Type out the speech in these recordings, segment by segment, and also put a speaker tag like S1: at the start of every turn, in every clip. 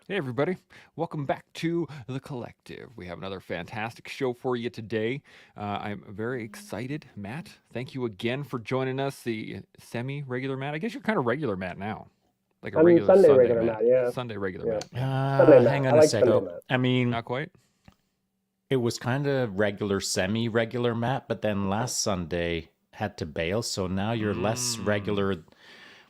S1: Hey, everybody. Welcome back to The Collective. We have another fantastic show for you today. I'm very excited. Matt, thank you again for joining us, the semi regular Matt. I guess you're kind of regular Matt now, like a
S2: I'm
S1: regular
S2: Sunday
S1: Sunday
S2: regular
S1: Matt.
S2: Matt. Yeah,
S1: Sunday regular
S2: yeah.
S1: Matt, yeah.
S2: Sunday Matt.
S3: Hang
S2: I
S3: on a
S2: like
S3: sec.
S2: Sunday
S3: Oh,
S2: Matt.
S3: I mean,
S1: Not quite?
S3: it was kind of regular, semi-regular, Matt, but then last Sunday had to bail, so now you're less
S1: Mmm.
S3: regular.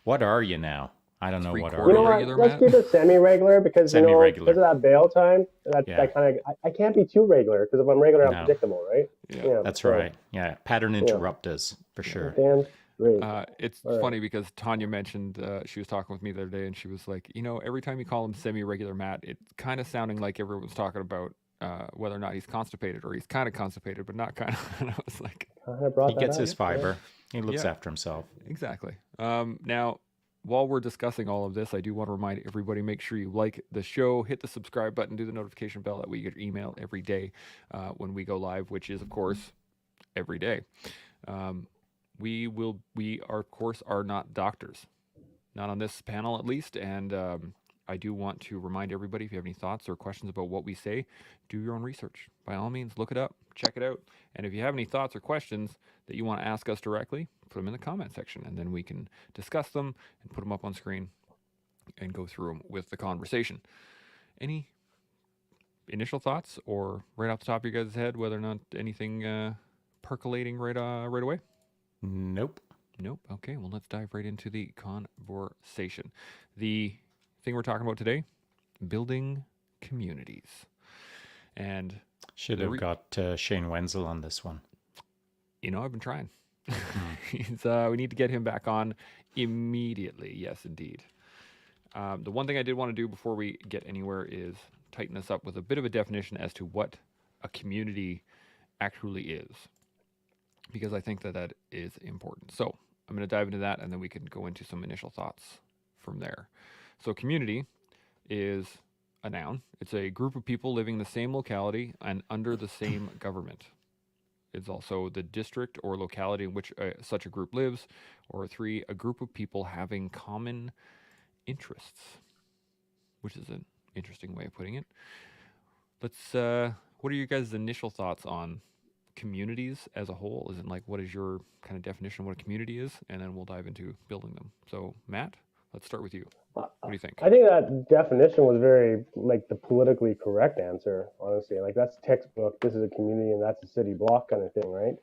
S3: What are you now? I don't know.
S1: Three
S3: What
S2: You
S3: are
S1: quarter
S2: know
S3: you?
S2: what?
S1: regular
S2: Let's
S1: Matt?
S2: keep it semi-regular because because
S3: Semi-regular.
S2: of that bail time.
S3: Yeah.
S2: That kind of I can't be too regular because if I'm regular, I'm
S3: No,
S2: predictable, right?
S1: Yeah.
S2: Yeah.
S3: that's
S2: So
S3: right. Yeah. Pattern
S2: yeah,
S3: interrupters for sure.
S2: damn straight.
S1: It's
S2: All right.
S1: funny because Tanya mentioned she was talking with me the other day, and she was like, every time you call him semi-regular Matt, it's kind of sounding like everyone's talking about whether or not he's constipated, or he's kind of constipated, but not kind of. And I was like,
S2: Kind of
S3: He
S2: brought that
S3: gets
S2: up.
S3: his
S1: yep,
S2: Yeah.
S3: fiber. He looks
S1: yeah,
S3: after himself.
S1: exactly. Now, while we're discussing all of this, I do want to remind everybody: make sure you like the show, hit the subscribe button, do the notification bell that way you get your email every day when we go live, which is of course every day. Um, we are of course are not doctors, not on this panel at least. And I do want to remind everybody, if you have any thoughts or questions about what we say, do your own research. By all means, look it up, check it out. And if you have any thoughts or questions that you want to ask us directly, put them in the comment section, and then we can discuss them and put them up on screen and go through them with the conversation. Any initial thoughts, or right off the top of your guys' head, whether or not anything percolating right away?
S3: Nope.
S1: Nope. Okay, well, let's dive right into the conversation. The thing we're talking about today: building communities. And
S3: Should
S1: the
S3: have got Shane Wenzel on this one.
S1: I've been trying.
S3: Mm.
S1: We need to get him back on immediately. Yes, indeed. The one thing I did want to do before we get anywhere is tighten this up with a bit of a definition as to what a community actually is, because I think that that is important. So I'm going to dive into that, and then we can go into some initial thoughts from there. So, community is a noun. It's a group of people living in the same locality and under the same government. It's also the district or locality in which such a group lives. Or three, a group of people having common interests, which is an interesting way of putting it. Let's. What are your guys' initial thoughts on communities as a whole? Is it like, what is your kind of definition of what a community is? And then we'll dive into building them. So, Matt, let's start with you.
S2: I
S1: What do you think?
S2: I think that definition was very like the politically correct answer. Honestly, like that's textbook. This is a community and that's a city block kind of thing, right?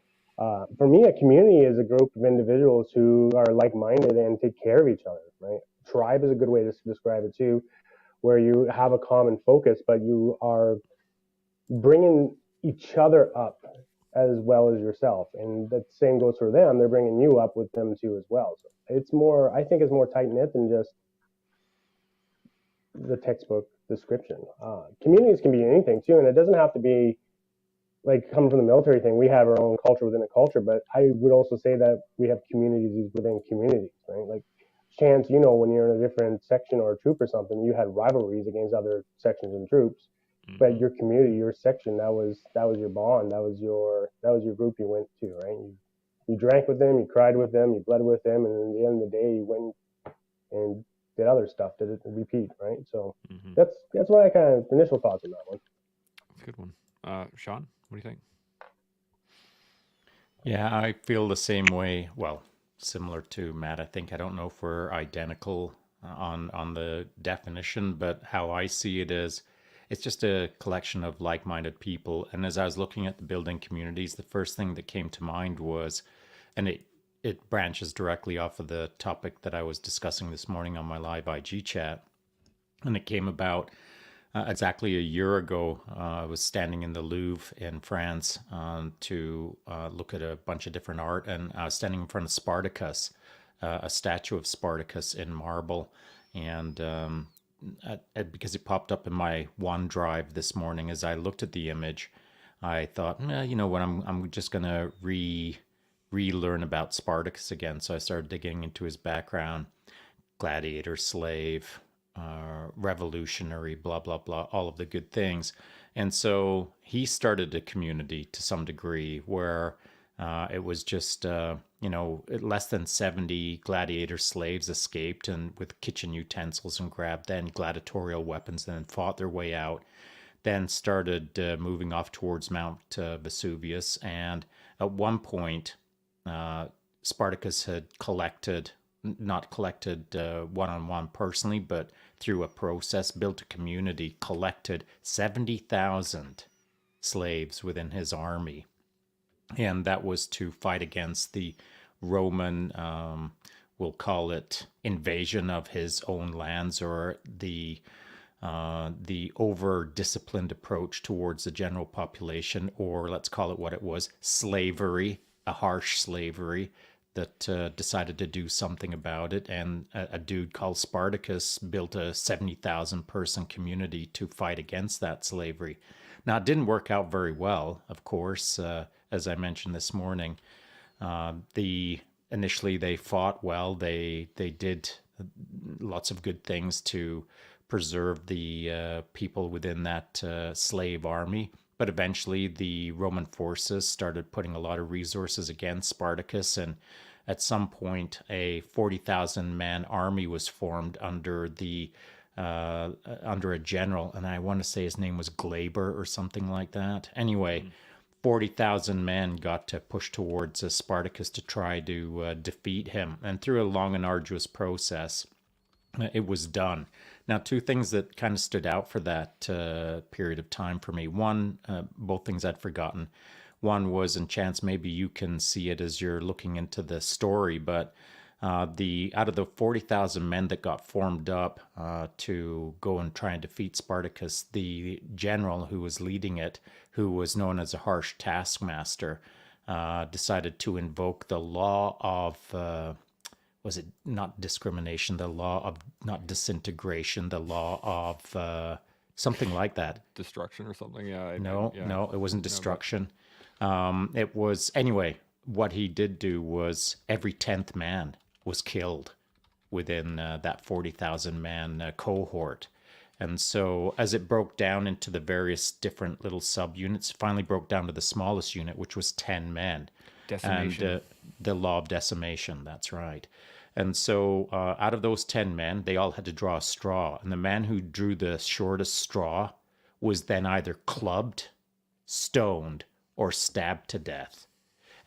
S2: For me, a community is a group of individuals who are like-minded and take care of each other, right? Tribe is a good way to describe it too, where you have a common focus, but you are bringing each other up as well as yourself, and the same goes for them. They're bringing you up with them too as well. So it's more, I think, it's more tight knit than just the textbook description. Communities can be anything too, and it doesn't have to be like coming from the military thing. We have our own culture within a culture, but I would also say that we have communities within communities, right? Like chance, when you're in a different section or a troop or something, you had rivalries against other sections and troops, but
S1: Mm-hmm.
S2: your community, your section, that was your bond, that was your group you went to, right? You drank with them, you cried with them, you bled with them, and at the end of the day, you went and did other stuff, did it repeat, right? So
S1: Mm-hmm.
S2: that's my kind of initial thoughts on that one.
S1: That's a good one. Sean, what do you think?
S3: Yeah, I feel the same way. Well, similar to Matt. I think I don't know if we're identical on the definition, but how I see it is it's just a collection of like-minded people. And as I was looking at the building communities, the first thing that came to mind was, and it branches directly off of the topic that I was discussing this morning on my live IG chat, and it came about exactly a year ago. I was standing in the Louvre in France to look at a bunch of different art, and I was standing in front of Spartacus, a statue of Spartacus in marble, and because it popped up in my OneDrive this morning as I looked at the image, I thought, you know what, I'm just gonna relearn about Spartacus again. So I started digging into his background, gladiator, slave, revolutionary, blah, blah, blah, all of the good things. And so he started a community to some degree where it was just less than 70 gladiator slaves escaped and with kitchen utensils and grabbed then gladiatorial weapons and then fought their way out, then started moving off towards Mount Vesuvius. And at one point, Spartacus had not collected one-on-one personally, but through a process, built a community, collected 70,000 slaves within his army. And that was to fight against the Roman, we'll call it invasion of his own lands, or the over-disciplined approach towards the general population, or let's call it what it was, slavery, a harsh slavery that decided to do something about it. And a dude called Spartacus built a 70,000 person community to fight against that slavery. Now, it didn't work out very well, of course, as I mentioned this morning. Initially they fought well. They did lots of good things to preserve the people within that slave army. But eventually the Roman forces started putting a lot of resources against Spartacus, and at some point a 40,000 man army was formed under a general, and I want to say his name was Glaber or something like that. Anyway, 40,000 men got to push towards Spartacus to try to defeat him, and through a long and arduous process, it was done. Now, two things that kind of stood out for that period of time for me. One, both things I'd forgotten. One was, and Chance, maybe you can see it as you're looking into the story, but out of the 40,000 men that got formed up to go and try and defeat Spartacus, the general who was leading it, who was known as a harsh taskmaster, decided to invoke the law of was it not discrimination, the law of not disintegration, the law of something like that.
S1: Destruction or something.
S3: No, it wasn't destruction. It was, anyway, what he did do was every 10th man was killed within that 40,000 man cohort. And so as it broke down into the various different little subunits, finally broke down to the smallest unit, which was 10 men.
S1: Decimation.
S3: And the law of decimation, that's right. And so out of those 10 men, they all had to draw a straw. And the man who drew the shortest straw was then either clubbed, stoned, or stabbed to death.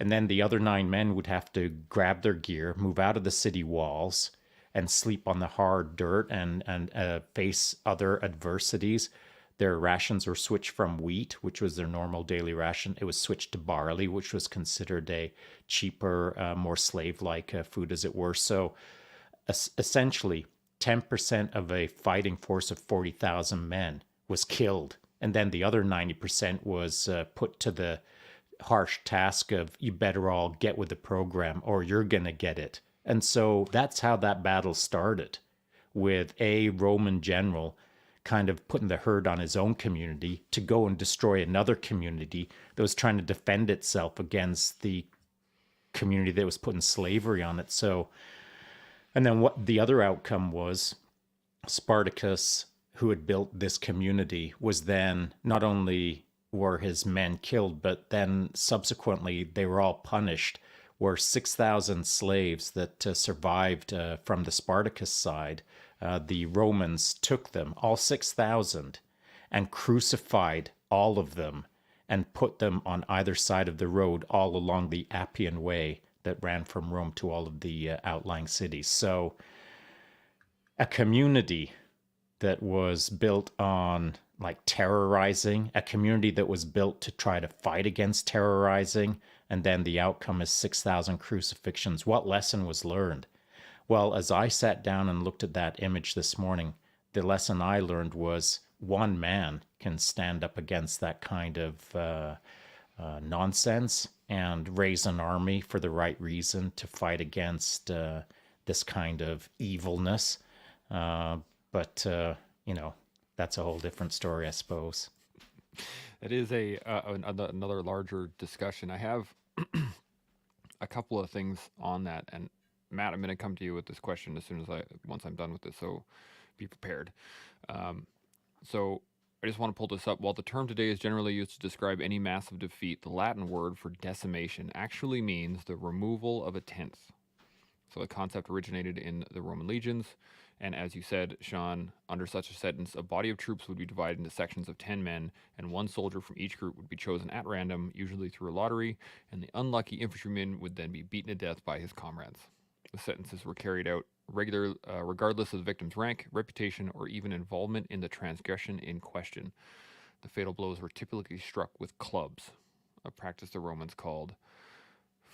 S3: And then the other 9 men would have to grab their gear, move out of the city walls, and sleep on the hard dirt and face other adversities. Their rations were switched from wheat, which was their normal daily ration. It was switched to barley, which was considered a cheaper, more slave-like food, as it were. So essentially, 10% of a fighting force of 40,000 men was killed. And then the other 90% was put to the harsh task of, you better all get with the program or you're going to get it. And so that's how that battle started, with a Roman general kind of putting the hurt on his own community to go and destroy another community that was trying to defend itself against the community that was putting slavery on it. So, and then what the other outcome was, Spartacus, who had built this community, was then not only were his men killed, but then subsequently they were all punished, where 6,000 slaves that survived from the Spartacus side, the Romans took them, all 6,000, and crucified all of them and put them on either side of the road all along the Appian Way that ran from Rome to all of the outlying cities. So a community that was built on like terrorizing, a community that was built to try to fight against terrorizing, and then the outcome is 6,000 crucifixions. What lesson was learned? Well, as I sat down and looked at that image this morning, the lesson I learned was one man can stand up against that kind of nonsense and raise an army for the right reason to fight against this kind of evilness. But that's a whole different story, I suppose.
S1: It is another larger discussion. I have a couple of things on that, and Matt, I'm going to come to you with this question once I'm done with this, so be prepared. So I just want to pull this up. While the term today is generally used to describe any massive defeat, the Latin word for decimation actually means the removal of a tenth. So the concept originated in the Roman legions. And as you said, Sean, under such a sentence, a body of troops would be divided into sections of 10 men, and one soldier from each group would be chosen at random, usually through a lottery, and the unlucky infantryman would then be beaten to death by his comrades. The sentences were carried out regardless of the victim's rank, reputation, or even involvement in the transgression in question. The fatal blows were typically struck with clubs, a practice the Romans called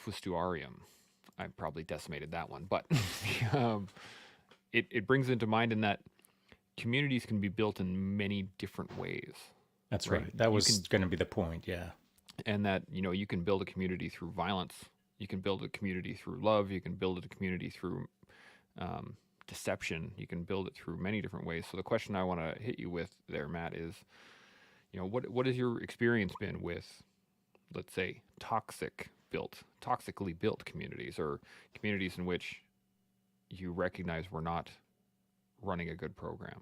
S1: fustuarium. I probably decimated that one, but it brings into mind in that communities can be built in many different ways.
S3: That's right. That was going to be the point. Yeah.
S1: And that, you can build a community through violence. You can build a community through love. You can build a community through deception. You can build it through many different ways. So the question I want to hit you with there, Matt, is, what has your experience been with, let's say, toxically built communities, or communities in which you recognize we're not running a good program?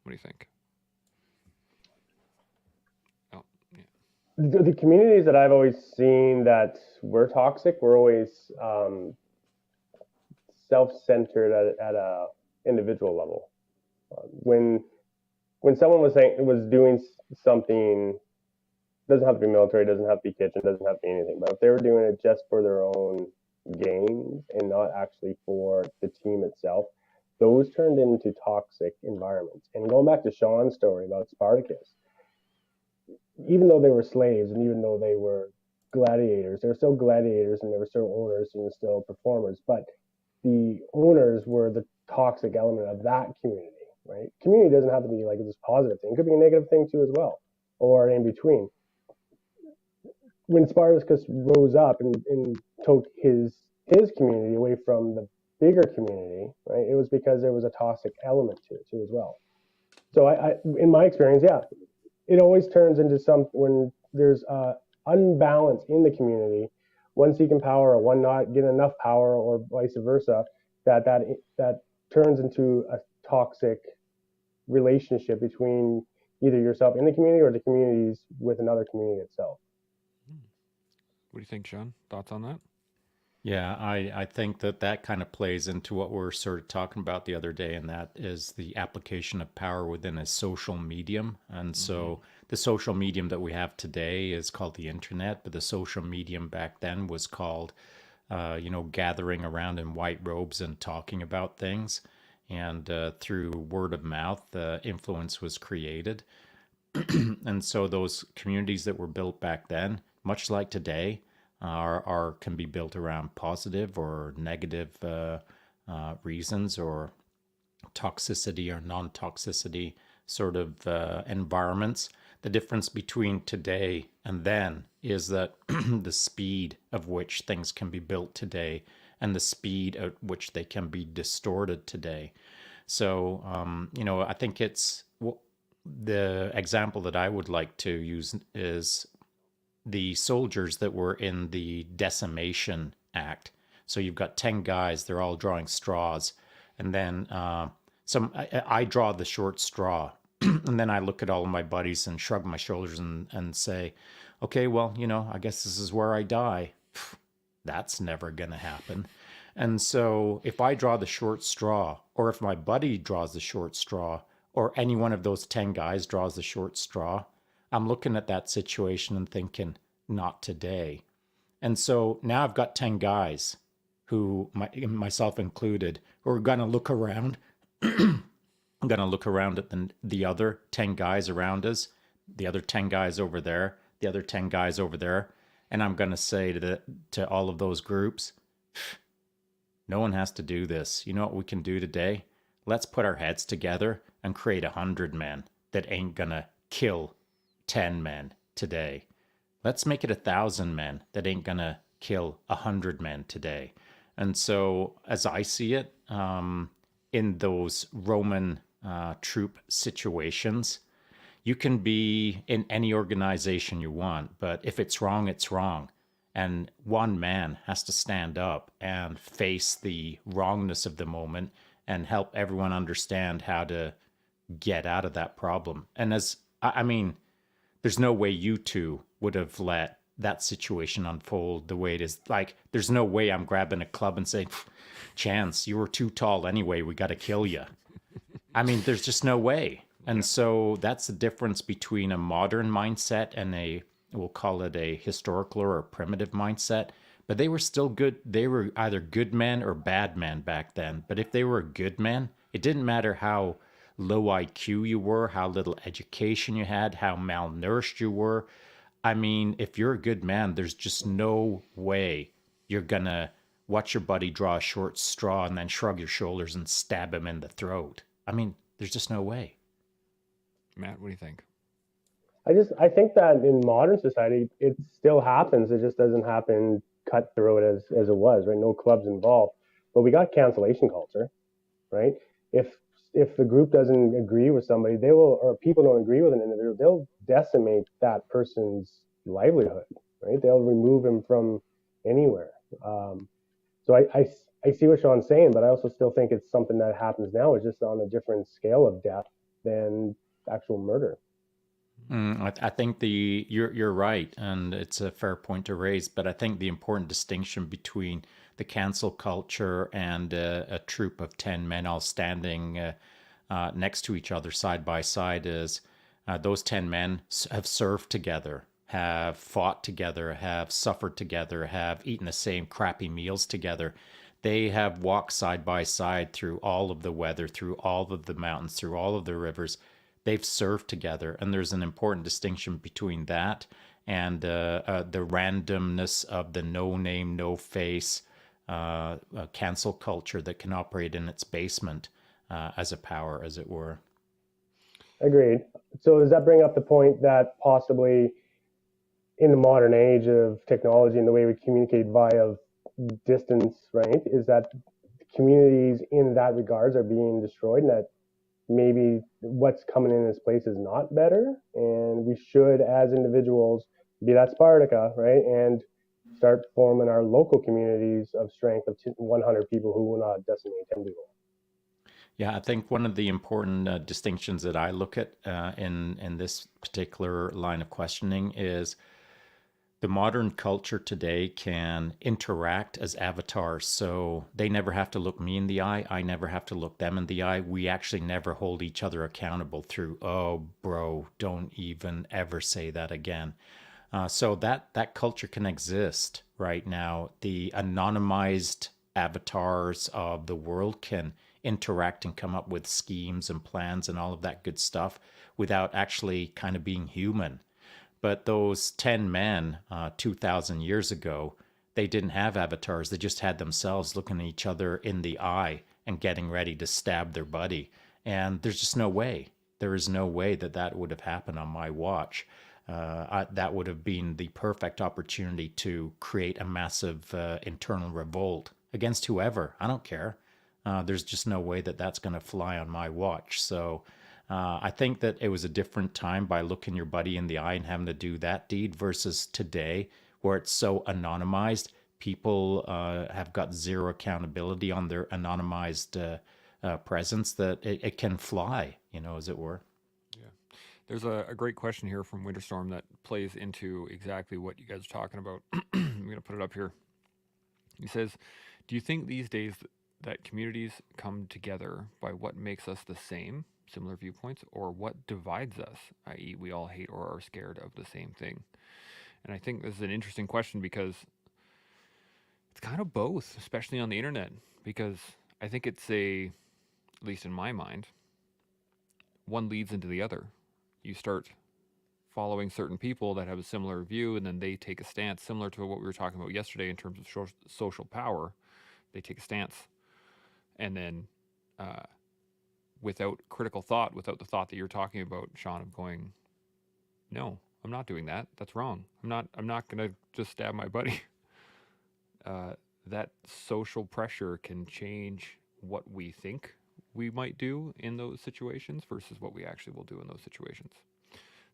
S1: What do you think? Oh, yeah.
S2: The communities that I've always seen that were toxic were always self-centered at a individual level. When someone was doing something, doesn't have to be military, doesn't have to be kitchen, doesn't have to be anything, but if they were doing it just for their own gains and not actually for the team itself, those turned into toxic environments. And going back to Sean's story about Spartacus, even though they were slaves and even though they were gladiators, they were still gladiators and they were still owners and still performers, but the owners were the toxic element of that community, right? Community doesn't have to be like this positive thing. It could be a negative thing too as well, or in between. When Spartacus rose up and took his community away from the bigger community, right, it was because there was a toxic element to it too as well. So I in my experience, yeah, it always turns into when there's unbalance in the community, one seeking power or one not getting enough power or vice versa, that turns into a toxic relationship between either yourself in the community or the communities with another community itself.
S1: What do you think, Sean? Thoughts on that?
S3: Yeah, I think that kind of plays into what we're sort of talking about the other day, and that is the application of power within a social medium. And so the social medium that we have today is called the internet, but the social medium back then was called, gathering around in white robes and talking about things. And through word of mouth, influence was created. And so those communities that were built back then, much like today, can be built around positive or negative reasons, or toxicity or non-toxicity sort of environments. The difference between today and then is that the speed of which things can be built today and the speed at which they can be distorted today. So, I think the example that I would like to use is the soldiers that were in the decimation act. So you've got 10 guys, they're all drawing straws. And then I draw the short straw. And then I look at all of my buddies and shrug my shoulders and say, okay, well, I guess this is where I die. That's never going to happen. And so if I draw the short straw, or if my buddy draws the short straw, or any one of those 10 guys draws the short straw, I'm looking at that situation and thinking, not today. And so now I've got 10 guys who, myself included, who are going to look around. I'm going to look around at the other 10 guys around us, the other 10 guys over there, the other 10 guys over there. And I'm going to say to all of those groups, no one has to do this. You know what we can do today? Let's put our heads together and create 100 men that ain't going to kill 10 men today. Let's make it 1,000 men that ain't going to kill 100 men today. And so as I see it, in those Roman troop situations, you can be in any organization you want, but if it's wrong, it's wrong. And one man has to stand up and face the wrongness of the moment and help everyone understand how to get out of that problem. And I mean, there's no way you two would have let that situation unfold the way it is. Like, there's no way I'm grabbing a club and saying, Chance, you were too tall anyway. We got to kill you. I mean, there's just no way.
S1: Yeah.
S3: And so that's the difference between a modern mindset and we'll call it a historical or a primitive mindset. But they were still good. They were either good men or bad men back then. But if they were a good man, it didn't matter how low IQ you were, how little education you had, how malnourished you were. I mean, if you're a good man, there's just no way you're going to watch your buddy draw a short straw and then shrug your shoulders and stab him in the throat. I mean, there's just no way.
S1: Matt, what do you think?
S2: I think that in modern society it still happens. It just doesn't happen cutthroat as it was, right? No clubs involved. But we got cancellation culture, right? If if the group doesn't agree with somebody, they will, or people don't agree with an individual, they'll decimate that person's livelihood, right? They'll remove him from anywhere. So I see what Sean's saying, but I also still think it's something that happens now. It's just on a different scale of death than actual murder.
S3: I think you're right, and it's a fair point to raise. But I think the important distinction between the cancel culture and a troop of 10 men all standing next to each other side by side is those 10 men have served together, have fought together, have suffered together, have eaten the same crappy meals together. They have walked side by side through all of the weather, through all of the mountains, through all of the rivers. They've served together, and there's an important distinction between that and the randomness of the no name, no face cancel culture that can operate in its basement as a power, as it were.
S2: Agreed. So does that bring up the point that possibly in the modern age of technology and the way we communicate via distance, right, is that communities in that regards are being destroyed, and that maybe what's coming in its place is not better, and we should, as individuals, be that Spartica, right, and start forming our local communities of strength of 100 people who will not decimate 10 people.
S3: Yeah, I think one of the important distinctions that I look at in this particular line of questioning is the modern culture today can interact as avatars. So they never have to look me in the eye. I never have to look them in the eye. We actually never hold each other accountable through, oh, bro, don't even ever say that again. So that culture can exist right now. The anonymized avatars of the world can interact and come up with schemes and plans and all of that good stuff without actually kind of being human. But those 10 men 2,000 years ago, they didn't have avatars. They just had themselves looking at each other in the eye and getting ready to stab their buddy. And there's just no way. There is no way that that would have happened on my watch. That would have been the perfect opportunity to create a massive internal revolt against whoever. I don't care. There's just no way that that's going to fly on my watch. So I think that it was a different time by looking your buddy in the eye and having to do that deed versus today, where it's so anonymized. People have got zero accountability on their anonymized presence that it can fly, as it were.
S1: Yeah. There's a great question here from Winterstorm that plays into exactly what you guys are talking about. I'm going to put it up here. He says, do you think these days that communities come together by what makes us the same, similar viewpoints, or what divides us, i.e., we all hate or are scared of the same thing? And I think this is an interesting question because it's kind of both, especially on the internet, because I think it's at least in my mind, one leads into the other. You start following certain people that have a similar view, and then they take a stance similar to what we were talking about yesterday in terms of social power. They take a stance, and then without critical thought, without the thought that you're talking about, Sean, of going, no, I'm not doing that. That's wrong. I'm not gonna just stab my buddy. That social pressure can change what we think we might do in those situations versus what we actually will do in those situations.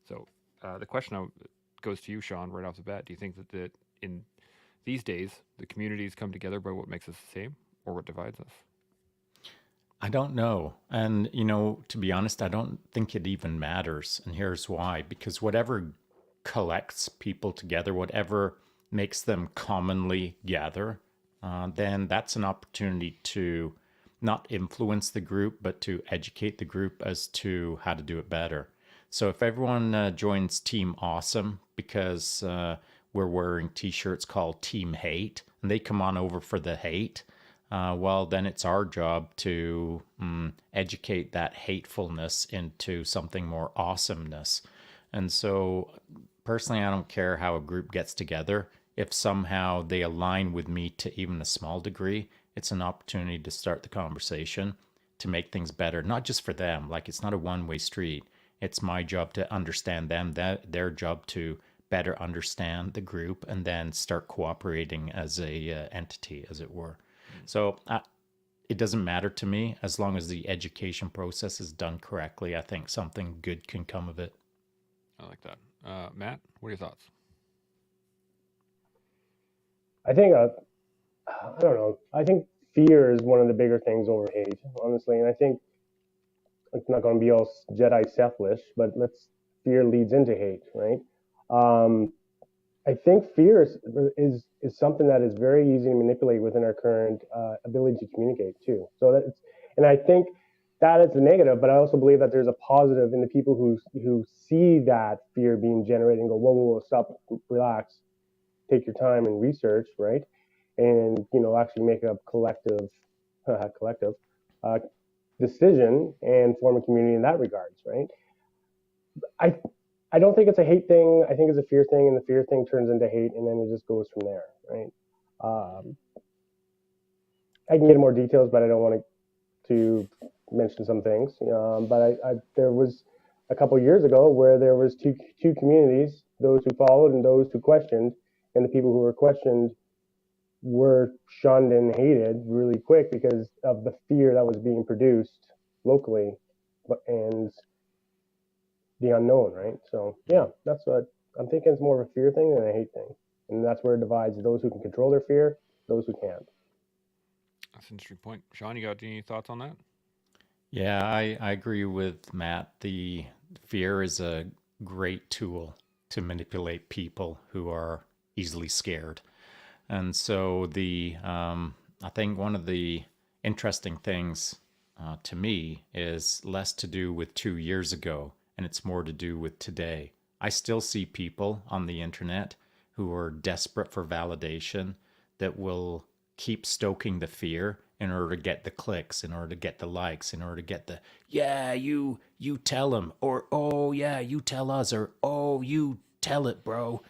S1: So the question now goes to you, Sean, right off the bat. Do you think that in these days the communities come together by what makes us the same or what divides us?
S3: I don't know. And, to be honest, I don't think it even matters. And here's why. Because whatever collects people together, whatever makes them commonly gather, then that's an opportunity to not influence the group, but to educate the group as to how to do it better. So if everyone joins Team Awesome because we're wearing t shirts called Team Hate, and they come on over for the hate, well, then it's our job to educate that hatefulness into something more awesomeness. And so, personally, I don't care how a group gets together. If somehow they align with me to even a small degree, it's an opportunity to start the conversation to make things better, not just for them. Like, it's not a one-way street. It's my job to understand them, their job to better understand the group, and then start cooperating as a entity, as it were. So it doesn't matter to me as long as the education process is done correctly. I think something good can come of it.
S1: I like that. Matt, what are your thoughts?
S2: I think I don't know. I think fear is one of the bigger things over hate, honestly. And I think it's not going to be all Jedi selfish, but fear leads into hate, right? Um, I think fear is something that is very easy to manipulate within our current ability to communicate too. And I think that is the negative, but I also believe that there's a positive in the people who see that fear being generated and go, whoa, whoa, whoa, stop, relax, take your time and research, right? And actually make a collective collective uh, decision and form a community in that regards, right? I I don't think it's a hate thing. I think it's a fear thing, and the fear thing turns into hate, and then it just goes from there, right? Um, I can get more details, but I don't want to mention some things. But there was a couple years ago where there was two communities: those who followed and those who questioned, and the people who were questioned were shunned and hated really quick because of the fear that was being produced locally, and the unknown, right? So yeah, that's what I'm thinking. It's more of a fear thing than a hate thing, and that's where it divides those who can control their fear, those who can't.
S1: That's an interesting point. Sean, you got any thoughts on that?
S3: Yeah, I agree with Matt. The fear is a great tool to manipulate people who are easily scared. And so I think one of the interesting things to me is less to do with 2 years ago, and it's more to do with today. I still see people on the internet who are desperate for validation that will keep stoking the fear in order to get the clicks, in order to get the likes, in order to get the yeah, you tell them, or oh yeah, you tell us, or oh you tell it, bro.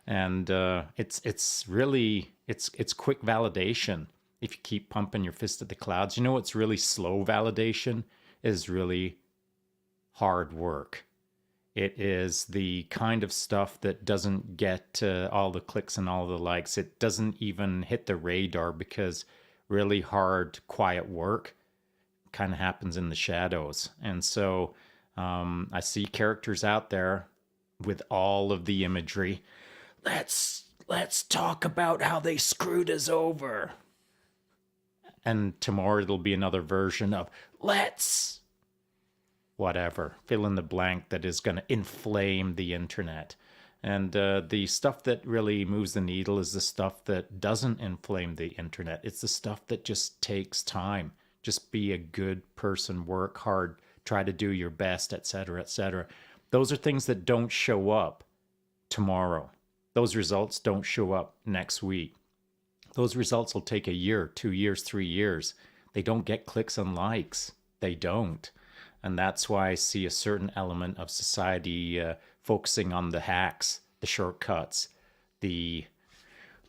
S3: And it's really it's quick validation. If you keep pumping your fist at the clouds, what's really slow validation is really hard work. It is the kind of stuff that doesn't get all the clicks and all the likes. It doesn't even hit the radar because really hard, quiet work kind of happens in the shadows. And so I see characters out there with all of the imagery. Let's talk about how they screwed us over. And tomorrow it'll be another version of let's whatever, fill in the blank that is going to inflame the internet. And the stuff that really moves the needle is the stuff that doesn't inflame the internet. It's the stuff that just takes time. Just be a good person, work hard, try to do your best, etc., etc. Those are things that don't show up tomorrow. Those results don't show up next week. Those results will take a year, 2 years, 3 years. They don't get clicks and likes. They don't. And that's why I see a certain element of society focusing on the hacks, the shortcuts, the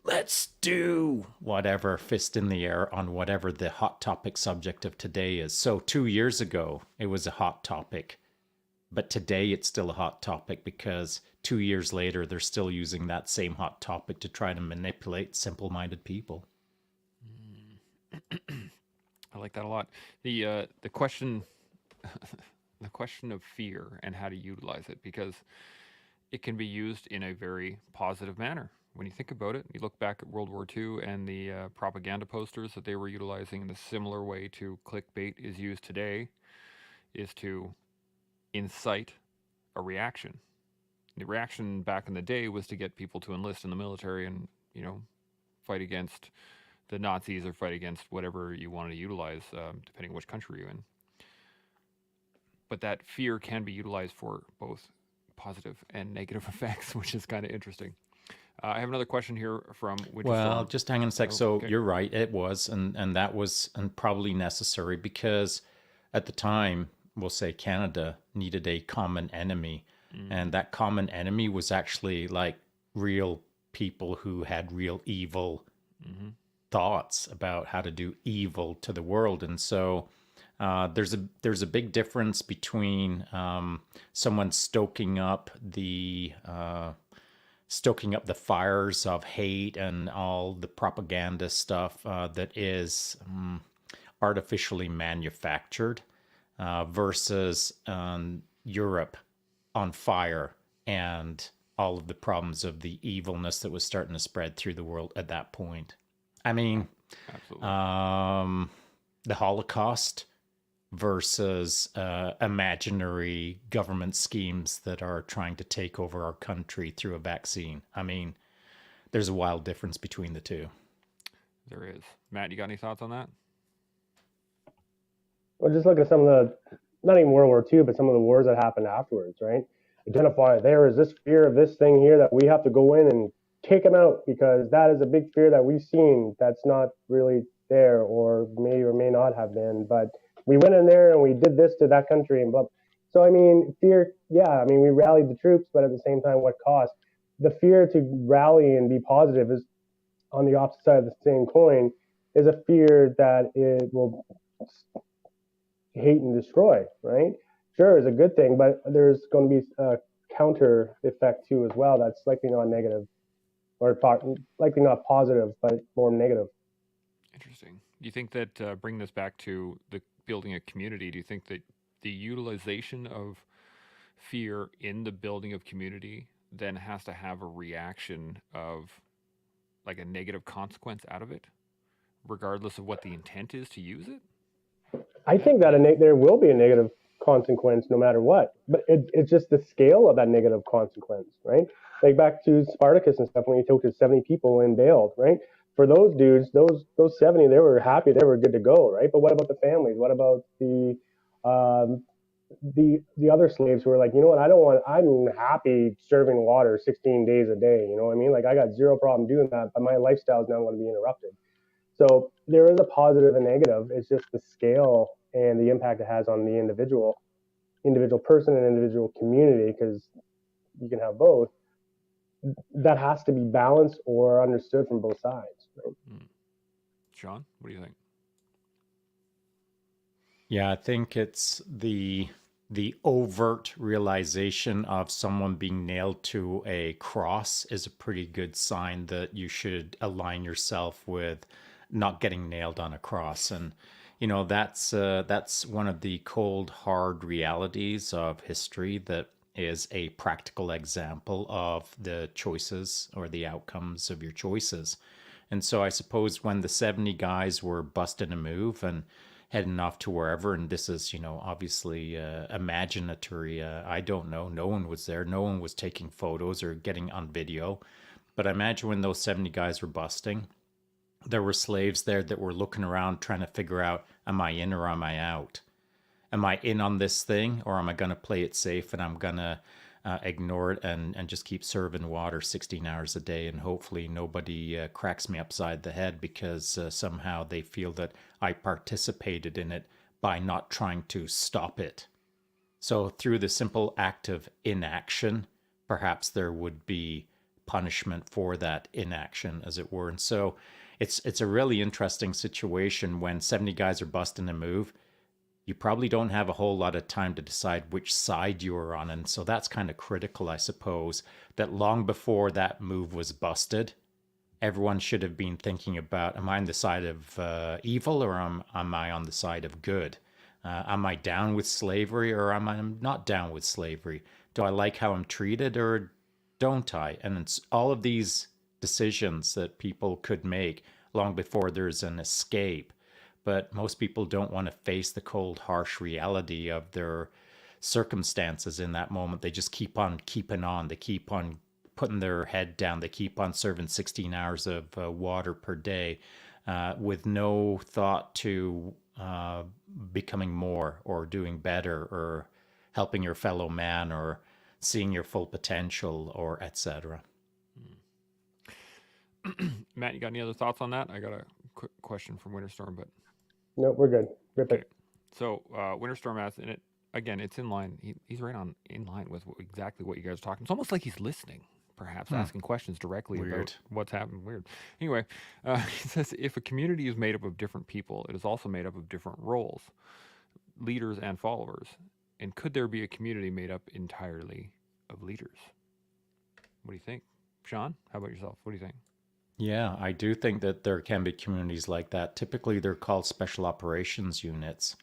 S3: let's do whatever, fist in the air on whatever the hot topic subject of today is. So 2 years ago, it was a hot topic. But today it's still a hot topic because 2 years later, they're still using that same hot topic to try to manipulate simple-minded people.
S1: I like that a lot. The question the question of fear and how to utilize it, because it can be used in a very positive manner. When you think about it, you look back at World War II and the propaganda posters that they were utilizing in a similar way to clickbait is used today, is to incite a reaction. The reaction back in the day was to get people to enlist in the military and, fight against the Nazis or fight against whatever you wanted to utilize, depending on which country you're in. But that fear can be utilized for both positive and negative effects, which is kind of interesting. I have another question here from
S3: Well,
S1: Winterstorm.
S3: just hang on a sec.
S1: Oh,
S3: So
S1: okay.
S3: you're right, it was, and that was and probably necessary because at the time, we'll say Canada needed a common enemy,
S1: Mm-hmm.
S3: and that common enemy was actually like real people who had real evil
S1: Mm-hmm.
S3: thoughts about how to do evil to the world, and so there's a big difference between someone stoking up the fires of hate and all the propaganda stuff that is artificially manufactured versus Europe on fire and all of the problems of the evilness that was starting to spread through the world at that point. I mean,
S1: Absolutely.
S3: the Holocaust versus imaginary government schemes that are trying to take over our country through a vaccine. I mean, there's a wild difference between the two.
S1: There is. Matt, you got any thoughts on that?
S2: Well, just look at some of the, not even World War II, but some of the wars that happened afterwards, right? Identify there is this fear of this thing here that we have to go in and take them out because that is a big fear that we've seen that's not really there or may not have been. But we went in there and we did this to that country and blah. So, I mean, fear, yeah, I mean, we rallied the troops, but at the same time, what cost? The fear to rally and be positive is on the opposite side of the same coin, is a fear that it will hate and destroy, right? Sure, is a good thing, but there's going to be a counter effect too as well. That's likely not negative, or likely not positive, but more negative.
S1: Interesting. Do you think that bring this back to the building a community? Do you think that the utilization of fear in the building of community then has to have a reaction of like a negative consequence out of it, regardless of what the intent is to use it?
S2: I think that there will be a negative consequence no matter what, but it's just the scale of that negative consequence, right? Like back to Spartacus and stuff when he took his 70 people and bailed, right? For those dudes, those 70, they were happy, they were good to go, right? But what about the families? What about um, the other slaves who are like, you know what, I'm happy serving water 16 days a day, you know what I mean? Like I got zero problem doing that, but my lifestyle is now going to be interrupted. So there is a positive and negative. It's just the scale and the impact it has on the individual person and individual community, because you can have both. That has to be balanced or understood from both sides. Right?
S1: Hmm. Sean, what do you think?
S3: Yeah, I think it's the overt realization of someone being nailed to a cross is a pretty good sign that you should align yourself with not getting nailed on a cross. And that's one of the cold hard realities of history that is a practical example of the choices or the outcomes of your choices. And so I suppose when the 70 guys were busting a move and heading off to wherever, and this is, obviously imaginatory. I don't know. No one was there. No one was taking photos or getting on video. But I imagine when those 70 guys were busting, there were slaves there that were looking around trying to figure out, am I in or am I out? Am I in on this thing or am I going to play it safe and I'm going to ignore it and just keep serving water 16 hours a day and hopefully nobody cracks me upside the head because somehow they feel that I participated in it by not trying to stop it. So through the simple act of inaction, perhaps there would be punishment for that inaction, as it were. And so it's a really interesting situation when 70 guys are busting a move. You probably don't have a whole lot of time to decide which side you are on. And so that's kind of critical, I suppose, that long before that move was busted, everyone should have been thinking about, am I on the side of evil or am I on the side of good? Am I down with slavery or am I not down with slavery? Do I like how I'm treated or don't I? And it's all of these decisions that people could make long before there's an escape. But most people don't want to face the cold, harsh reality of their circumstances in that moment. They just keep on keeping on. They keep on putting their head down. They keep on serving 16 hours of water per day with no thought to becoming more or doing better or helping your fellow man or seeing your full potential or etc.
S1: Matt, you got any other thoughts on that? I got a quick question from Winterstorm, but
S2: No, we're good. Rip
S1: okay.
S2: it.
S1: So Winterstorm asks, and it again, it's in line. He's right on in line with exactly what you guys are talking. It's almost like he's listening, perhaps asking questions directly
S3: Weird.
S1: about what's happening. Weird. Anyway, he says if a community is made up of different people, it is also made up of different roles, leaders and followers. And could there be a community made up entirely of leaders? What do you think, Sean? How about yourself? What do you think?
S3: Yeah, I do think that there can be communities like that. Typically, they're called special operations units.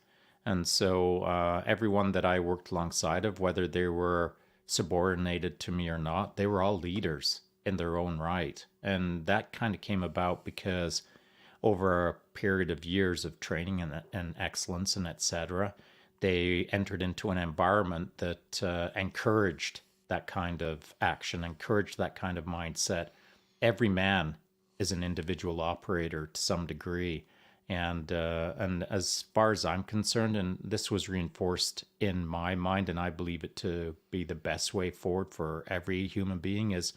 S3: And so everyone that I worked alongside of, whether they were subordinated to me or not, they were all leaders in their own right. And that kind of came about because over a period of years of training and excellence and etc., they entered into an environment that encouraged that kind of action, encouraged that kind of mindset. Every man is an individual operator to some degree. And as far as I'm concerned, and this was reinforced in my mind, and I believe it to be the best way forward for every human being, is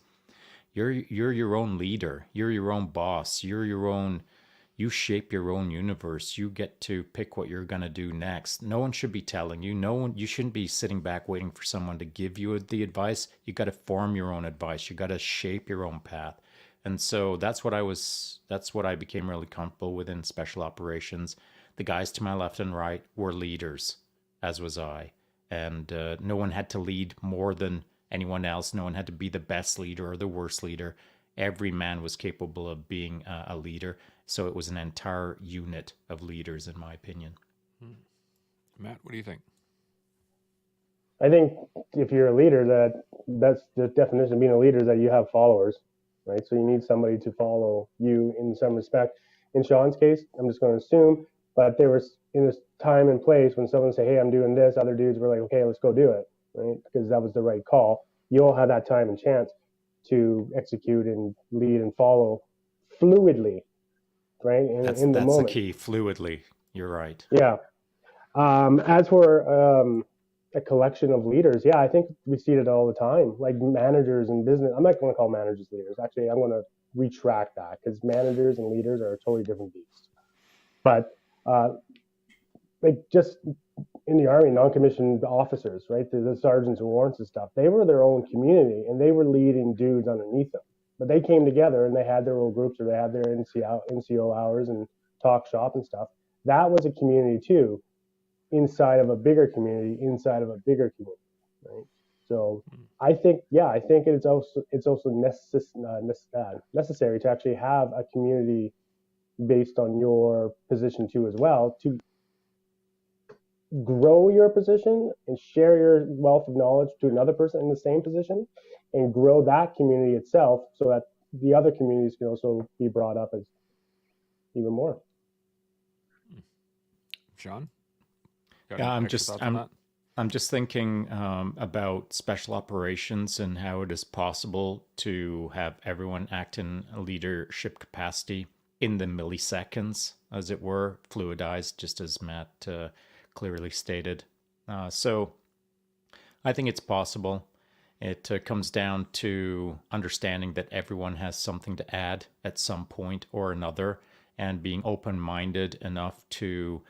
S3: you're your own leader, you're your own boss, you shape your own universe. You get to pick what you're going to do next. No one should be telling you. You shouldn't be sitting back waiting for someone to give you the advice. You got to form your own advice. You got to shape your own path. And so that's what I became really comfortable with in special operations. The guys to my left and right were leaders, as was I. And no one had to lead more than anyone else. No one had to be the best leader or the worst leader. Every man was capable of being a leader. So it was an entire unit of leaders, in my opinion.
S1: Matt, what do you think?
S2: I think if you're a leader, that's the definition of being a leader, is that you have followers, right? So you need somebody to follow you in some respect. In Sean's case, I'm just going to assume, but there was in this time and place when someone say, "Hey, I'm doing this," other dudes were like, "Okay, let's go do it," right? Because that was the right call. You all have that time and chance to execute and lead and follow fluidly, right?
S3: That's
S2: in the
S3: the
S2: moment.
S3: key, fluidly. You're right.
S2: Yeah. As for a collection of leaders, yeah, I think we see it all the time, like managers in business. I'm not going to call managers leaders. Actually, I'm going to retract that, because managers and leaders are a totally different beast. But like just in the army, non-commissioned officers, right? The sergeants and warrants and stuff, they were their own community and they were leading dudes underneath them. But they came together and they had their little groups, or they had their NCO hours and talk shop and stuff. That was a community too, inside of a bigger community, right? So I think it's also necessary to actually have a community based on your position too, as well, to grow your position and share your wealth of knowledge to another person in the same position, and grow that community itself, so that the other communities can also be brought up as even more.
S1: Sean? Got
S3: Yeah,
S1: any extra thoughts on that?
S3: I'm just thinking about special operations and how it is possible to have everyone act in a leadership capacity in the milliseconds, as it were, fluidized, just as Matt clearly stated. So I think it's possible. It comes down to understanding that everyone has something to add at some point or another, and being open-minded enough to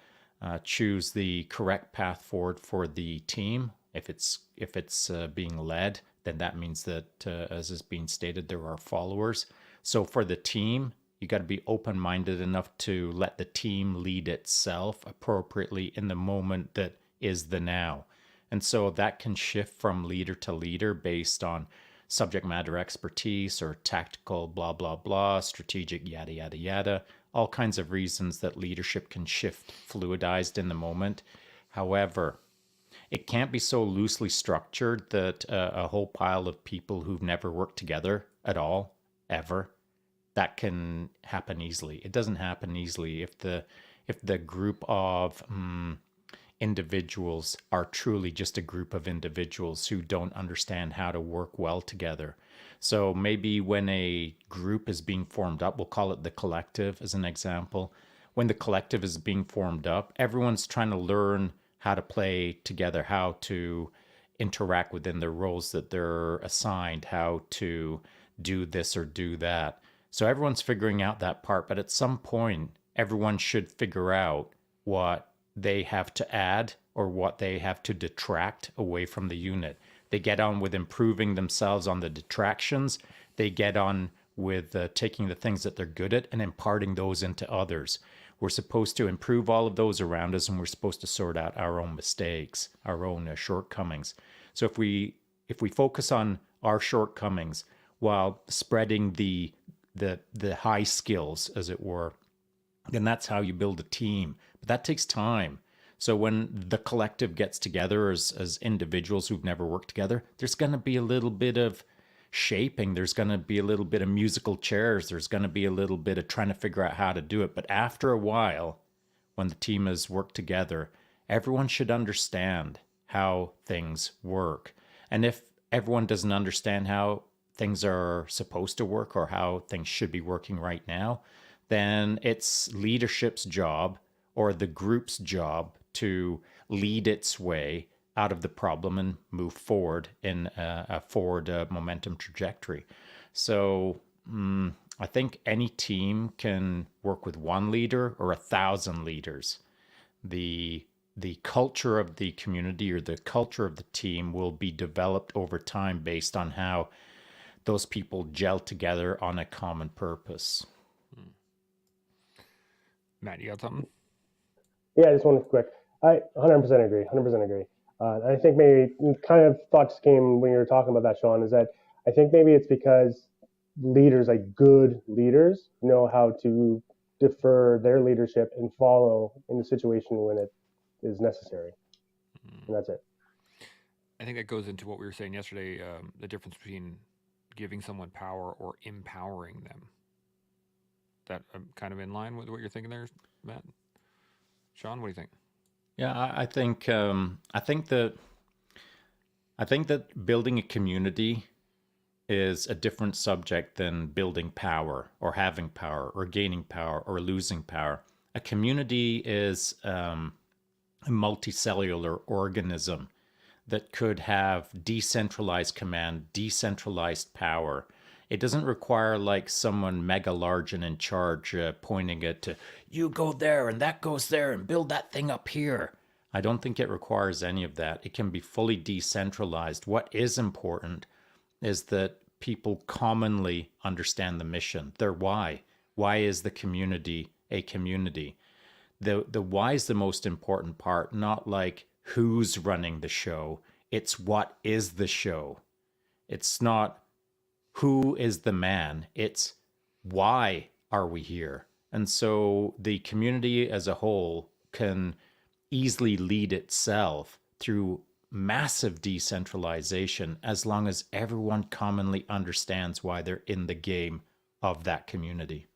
S3: choose the correct path forward for the team. If it's being led, then that means that, as is being stated, there are followers. So for the team, you got to be open-minded enough to let the team lead itself appropriately in the moment that is the now. And so that can shift from leader to leader based on subject matter expertise or tactical blah, blah, blah, strategic yada, yada, yada. All kinds of reasons that leadership can shift fluidized in the moment. However, it can't be so loosely structured that a whole pile of people who've never worked together at all, ever, that can happen easily. It doesn't happen easily if the group of individuals are truly just a group of individuals who don't understand how to work well together. So maybe when a group is being formed up, we'll call it the collective as an example. When the collective is being formed up, everyone's trying to learn how to play together, how to interact within their roles that they're assigned, how to do this or do that. So everyone's figuring out that part, but at some point, everyone should figure out what they have to add or what they have to detract away from the unit. They get on with improving themselves on the detractions. They get on with taking the things that they're good at and imparting those into others. We're supposed to improve all of those around us, and we're supposed to sort out our own mistakes, our own shortcomings. So if we focus on our shortcomings while spreading the high skills, as it were, then that's how you build a team. But that takes time. So when the collective gets together as individuals who've never worked together, there's going to be a little bit of shaping. There's going to be a little bit of musical chairs. There's going to be a little bit of trying to figure out how to do it. But after a while, when the team has worked together, everyone should understand how things work. And if everyone doesn't understand how things are supposed to work or how things should be working right now, then it's leadership's job or the group's job to lead its way out of the problem and move forward in a forward momentum trajectory. So I think any team can work with one leader or 1,000 leaders. The culture of the community or the culture of the team will be developed over time based on how those people gel together on a common purpose.
S1: Matt, you got something?
S2: Yeah, just one quick. I 100% agree. 100% agree. I think maybe kind of thoughts came when you were talking about that, Sean, is that I think maybe it's because leaders, like good leaders, know how to defer their leadership and follow in the situation when it is necessary. And that's it.
S1: I think that goes into what we were saying yesterday, the difference between giving someone power or empowering them. That kind of in line with what you're thinking there, Matt? Sean, what do you think?
S3: Yeah, I think that building a community is a different subject than building power or having power or gaining power or losing power. A community is a multicellular organism that could have decentralized command, decentralized power. It doesn't require like someone mega large and in charge pointing it to, you go there and that goes there and build that thing up here. I don't think it requires any of that. It can be fully decentralized. What is important is that people commonly understand the mission, their why. Why is the community a community? The why is the most important part, not like who's running the show. It's what is the show. It's not who is the man. It's why are we here? And so the community as a whole can easily lead itself through massive decentralization as long as everyone commonly understands why they're in the game of that community.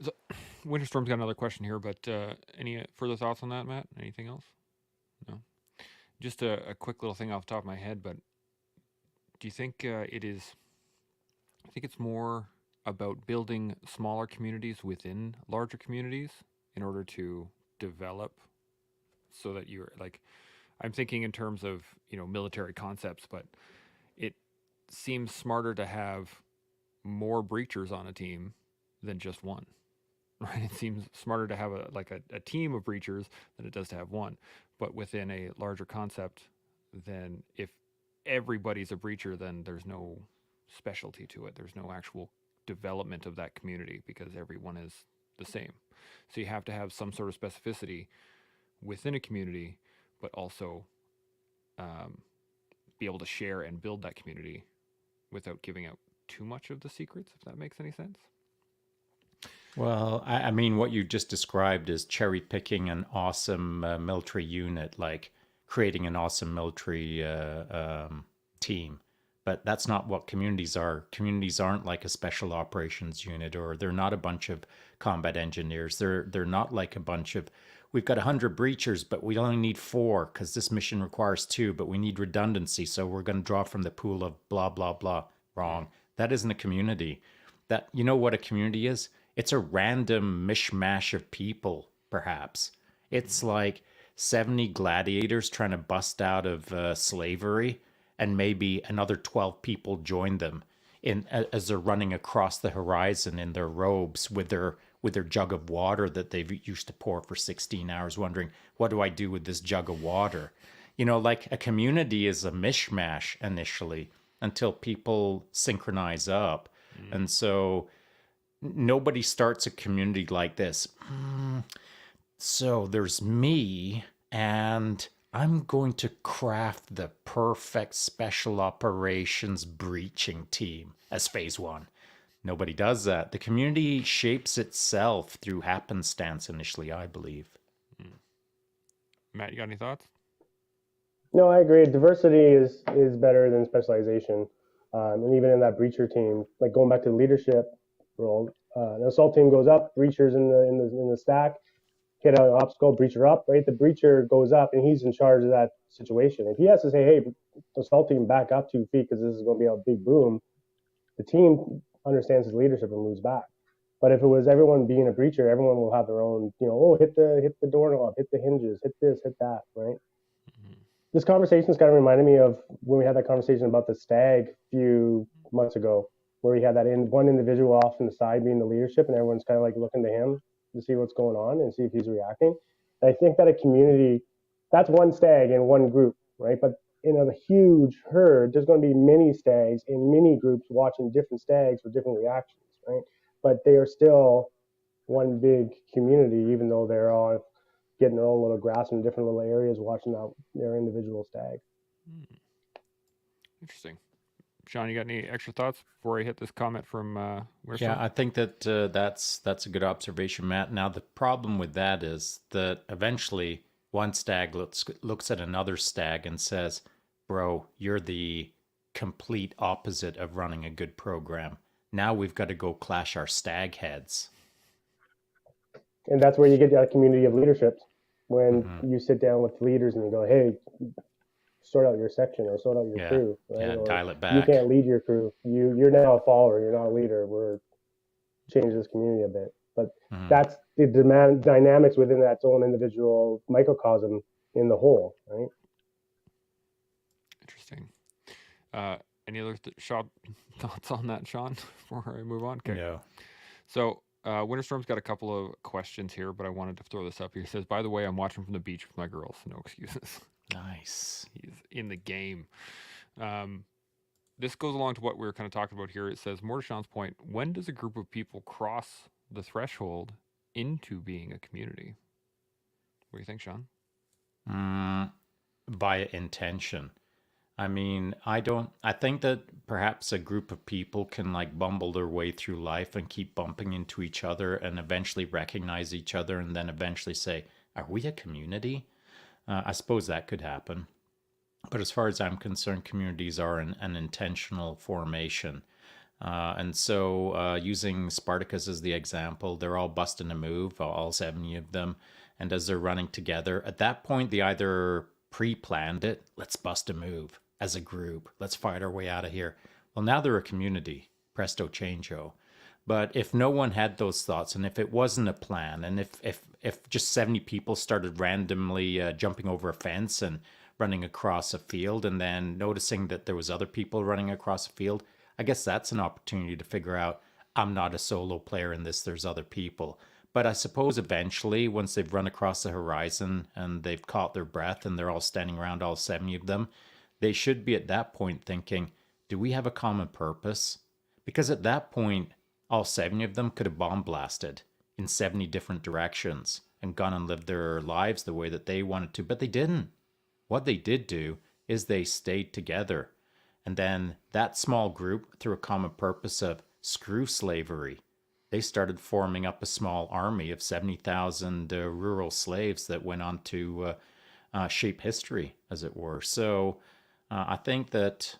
S1: So, Winterstorm's got another question here, but any further thoughts on that, Matt? Anything else? No? Just a quick little thing off the top of my head, but do you think it is? I think it's more about building smaller communities within larger communities in order to develop, so that you're like, I'm thinking in terms of military concepts, but it seems smarter to have more breachers on a team than just one. Right? It seems smarter to have a team of breachers than it does to have one. But within a larger concept, then if everybody's a breacher, then there's no specialty to it. There's no actual development of that community because everyone is the same. So you have to have some sort of specificity within a community, but also be able to share and build that community without giving out too much of the secrets, if that makes any sense.
S3: Well, I mean, what you just described is cherry picking an awesome military unit, like creating an awesome military team. But that's not what communities are. Communities aren't like a special operations unit, or they're not a bunch of combat engineers. They're not like a bunch of, we've got 100 breachers, but we only need 4 because this mission requires 2, but we need redundancy, so we're going to draw from the pool of blah blah blah. Wrong. That isn't a community. That, you know what a community is? It's a random mishmash of people, perhaps. It's like 70 gladiators trying to bust out of slavery, and maybe another 12 people join them in as they're running across the horizon in their robes with their jug of water that they've used to pour for 16 hours, wondering, what do I do with this jug of water? You know, like a community is a mishmash initially until people synchronize up. And so nobody starts a community like this. So there's me, and I'm going to craft the perfect special operations breaching team as phase 1. Nobody does that. The community shapes itself through happenstance initially, I believe.
S1: Matt, you got any thoughts?
S2: No, I agree. Diversity is better than specialization. And even in that breacher team, like going back to the leadership role, the assault team goes up, breachers in the stack, hit an obstacle, breacher up, right? The breacher goes up and he's in charge of that situation. If he has to say, hey, assault team back up 2 feet because this is going to be a big boom, the team understands his leadership and moves back. But if it was everyone being a breacher, everyone will have their own, oh, hit the doorknob, hit the hinges, hit this, hit that, right? This conversation is kind of reminded me of when we had that conversation about the stag a few months ago, where we had that one individual off in the side being the leadership, and everyone's kind of like looking to him to see what's going on and see if he's reacting. And I think that a community, that's one stag in one group, right? But in a huge herd, there's going to be many stags in many groups watching different stags with different reactions, right? But they are still one big community, even though they're all getting their own little grass in different little areas, watching out their individual stag.
S1: Interesting. Sean, you got any extra thoughts before I hit this comment from Winterstorm?
S3: Yeah, I think that that's a good observation, Matt. Now, the problem with that is that eventually one stag looks at another stag and says, bro, you're the complete opposite of running a good program. Now we've got to go clash our stag heads.
S2: And that's where you get that community of leadership, when you sit down with leaders and you go, hey, sort out your section or sort out your crew. Right?
S3: Yeah,
S2: or
S3: dial it back.
S2: You can't lead your crew. You're now a follower. You're not a leader. We're changing this community a bit. But that's the dynamics within that own individual microcosm in the whole, right?
S1: Interesting. Any other thoughts on that, Sean, before I move on? Okay.
S3: No.
S1: So Winterstorm's got a couple of questions here, but I wanted to throw this up. He says, by the way, I'm watching from the beach with my girls. No excuses.
S3: Nice.
S1: He's in the game. This goes along to what we were kind of talking about here. It says, more to Sean's point, when does a group of people cross the threshold into being a community? What do you think, Sean?
S3: By intention. I mean, I think that perhaps a group of people can like bumble their way through life and keep bumping into each other and eventually recognize each other and then eventually say, are we a community? I suppose that could happen. But as far as I'm concerned, communities are an intentional formation. And so using Spartacus as the example, they're all busting a move, all 70 of them. And as they're running together, at that point, they either pre-planned it, let's bust a move as a group, let's fight our way out of here. Well, now they're a community, presto changeo. But if no one had those thoughts, and if it wasn't a plan, and if just 70 people started randomly jumping over a fence and running across a field, and then noticing that there was other people running across a field, I guess that's an opportunity to figure out, I'm not a solo player in this, there's other people. But I suppose eventually, once they've run across the horizon and they've caught their breath and they're all standing around, all 70 of them, they should be at that point thinking, do we have a common purpose? Because at that point, all 70 of them could have bomb blasted in 70 different directions and gone and lived their lives the way that they wanted to, but they didn't. What they did do is they stayed together. And then that small group, through a common purpose of screw slavery, they started forming up a small army of 70,000 rural slaves that went on to shape history, as it were. So I think that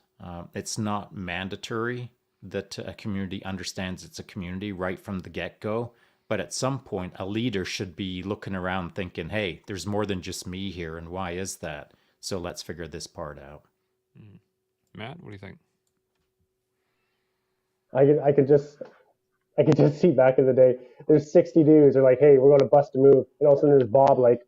S3: It's not mandatory that a community understands it's a community right from the get go. But at some point, a leader should be looking around thinking, hey, there's more than just me here. And why is that? So let's figure this part out.
S1: Matt, what do you think?
S2: I could just see back in the day. There's 60 dudes. They're like, hey, we're going to bust a move, and all of a sudden there's Bob like,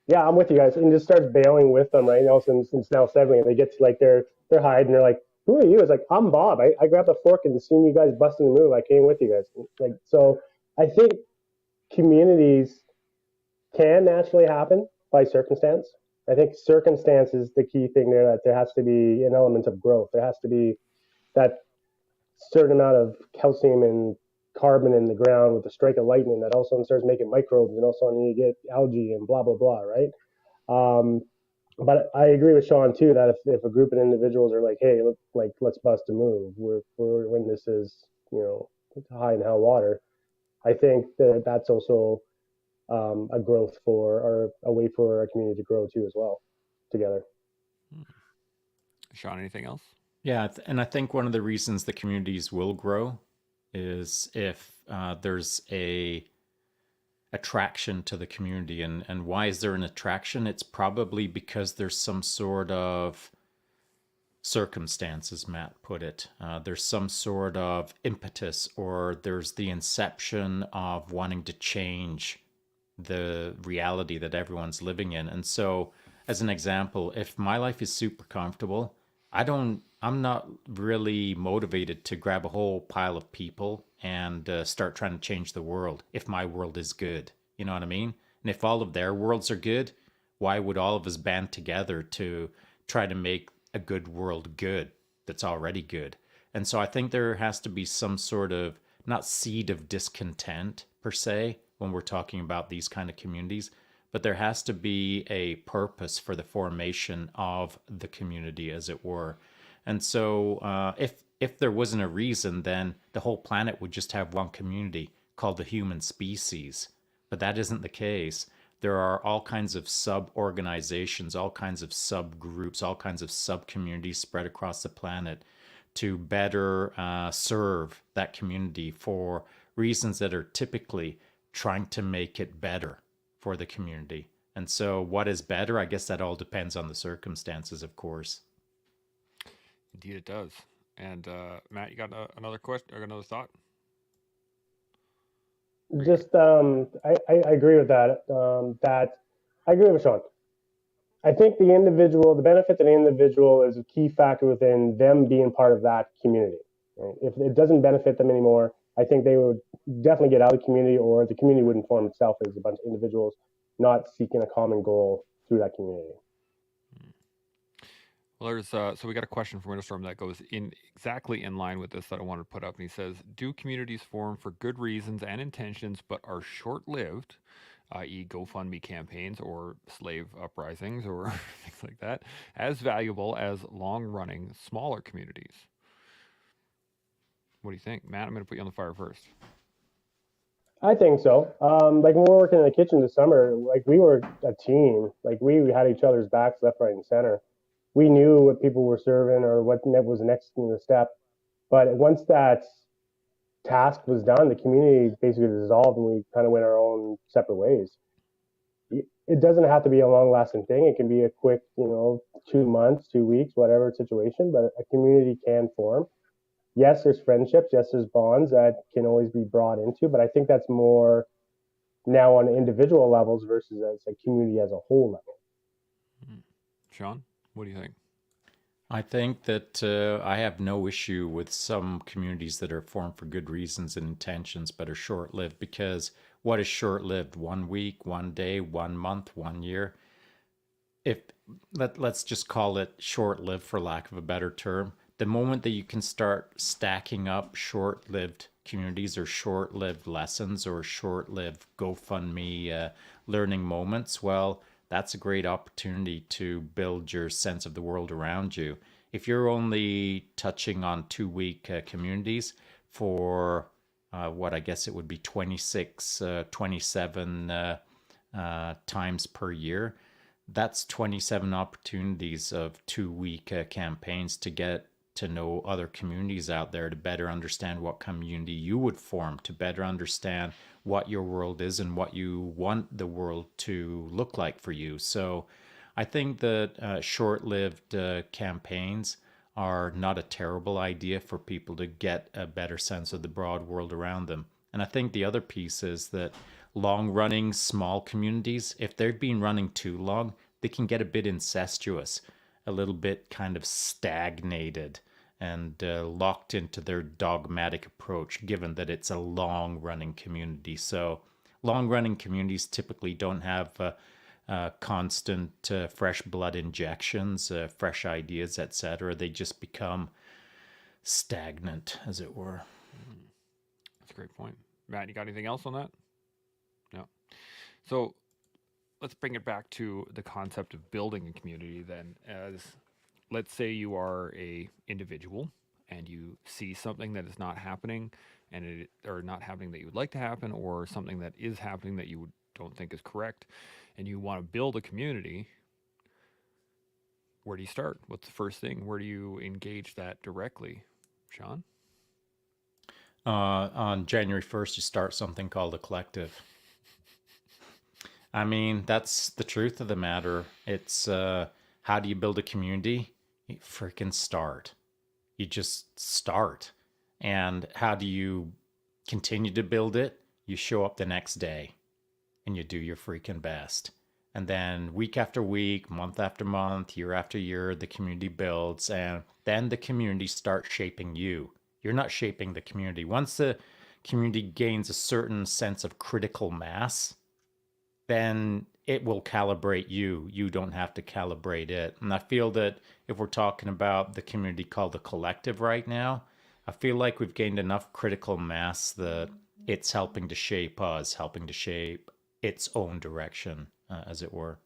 S2: yeah, I'm with you guys, and just starts bailing with them, right? And all of a sudden it's now 7, and they get to like they're hiding. They're like, who are you? It's like, I'm Bob. I grabbed the fork and seen you guys busting the move. I came with you guys. Like, so I think communities can naturally happen by circumstance. I think circumstance is the key thing there. That there has to be an element of growth. There has to be that certain amount of calcium and carbon in the ground with a strike of lightning that all of a sudden starts making microbes, and all of a sudden you get algae and blah blah blah, right? Um, but I agree with Sean too that if a group of individuals are like, hey, let's bust a move, we're when this is high in hell water, I think that that's also a growth for or a way for our community to grow too as well together.
S1: Sean, anything else?
S3: Yeah, and I think one of the reasons the communities will grow is if there's a attraction to the community. And why is there an attraction? It's probably because there's some sort of circumstance, as Matt put it. There's some sort of impetus, or there's the inception of wanting to change the reality that everyone's living in. And so, as an example, if my life is super comfortable, I'm not really motivated to grab a whole pile of people and start trying to change the world if my world is good. You know what I mean? And if all of their worlds are good, why would all of us band together to try to make a good world good that's already good? And so I think there has to be some sort of, not seed of discontent per se when we're talking about these kind of communities, but there has to be a purpose for the formation of the community, as it were. And so if there wasn't a reason, then the whole planet would just have one community called the human species. But that isn't the case. There are all kinds of sub-organizations, all kinds of subgroups, all kinds of sub-communities spread across the planet to better serve that community for reasons that are typically trying to make it better for the community. And so what is better? I guess that all depends on the circumstances, of course.
S1: Indeed, it does. And Matt, you got another question or another thought?
S2: Just I agree with that. That I agree with Sean. I think the benefit to the individual is a key factor within them being part of that community. Right? If it doesn't benefit them anymore, I think they would definitely get out of the community, or the community wouldn't form itself as a bunch of individuals not seeking a common goal through that community.
S1: Well, there's so we got a question from Winterstorm that goes in exactly in line with this that I wanted to put up, and he says, "Do communities form for good reasons and intentions, but are short-lived, i.e., GoFundMe campaigns or slave uprisings or things like that, as valuable as long-running smaller communities?" What do you think, Matt? I'm going to put you on the fire first.
S2: I think so. Like when we were working in the kitchen this summer, like we were a team. Like we had each other's backs, left, right, and center. We knew what people were serving or what was next in the step. But once that task was done, the community basically dissolved, and we kind of went our own separate ways. It doesn't have to be a long-lasting thing. It can be a quick, 2 months, 2 weeks, whatever situation. But a community can form. Yes, there's friendships. Yes, there's bonds that can always be brought into. But I think that's more now on individual levels versus as a community as a whole level.
S1: Sean, what do you think?
S3: I think that I have no issue with some communities that are formed for good reasons and intentions, but are short-lived. Because what is short-lived? 1 week, 1 day, 1 month, 1 year? If let's just call it short-lived for lack of a better term. The moment that you can start stacking up short-lived communities or short-lived lessons or short-lived GoFundMe learning moments, well, that's a great opportunity to build your sense of the world around you. If you're only touching on 2 week communities for what I guess it would be 26, 27 times per year, that's 27 opportunities of 2 week campaigns to get to know other communities out there, to better understand what community you would form, to better understand what your world is and what you want the world to look like for you. So I think that short lived campaigns are not a terrible idea for people to get a better sense of the broad world around them. And I think the other piece is that long running small communities, if they've been running too long, they can get a bit incestuous, a little bit kind of stagnated and locked into their dogmatic approach, given that it's a long running community. So, long running communities typically don't have constant fresh blood injections, fresh ideas, etc. They just become stagnant, as it were.
S1: That's a great point. Matt, you got anything else on that? No. So let's bring it back to the concept of building a community then. As let's say you are a individual and you see something that is not happening and it or not happening that you would like to happen, or something that is happening that you don't think is correct, and you want to build a community. Where do you start? What's the first thing? Where do you engage that directly? Sean?
S3: On January 1st, you start something called a collective. I mean, that's the truth of the matter. It's how do you build a community? You freaking start. You just start. And how do you continue to build it? You show up the next day and you do your freaking best. And then week after week, month after month, year after year, the community builds, and then the community starts shaping you. You're not shaping the community. Once the community gains a certain sense of critical mass, then it will calibrate you. You don't have to calibrate it. And I feel that if we're talking about the community called the collective right now, I feel like we've gained enough critical mass that it's helping to shape us, helping to shape its own direction, as it were.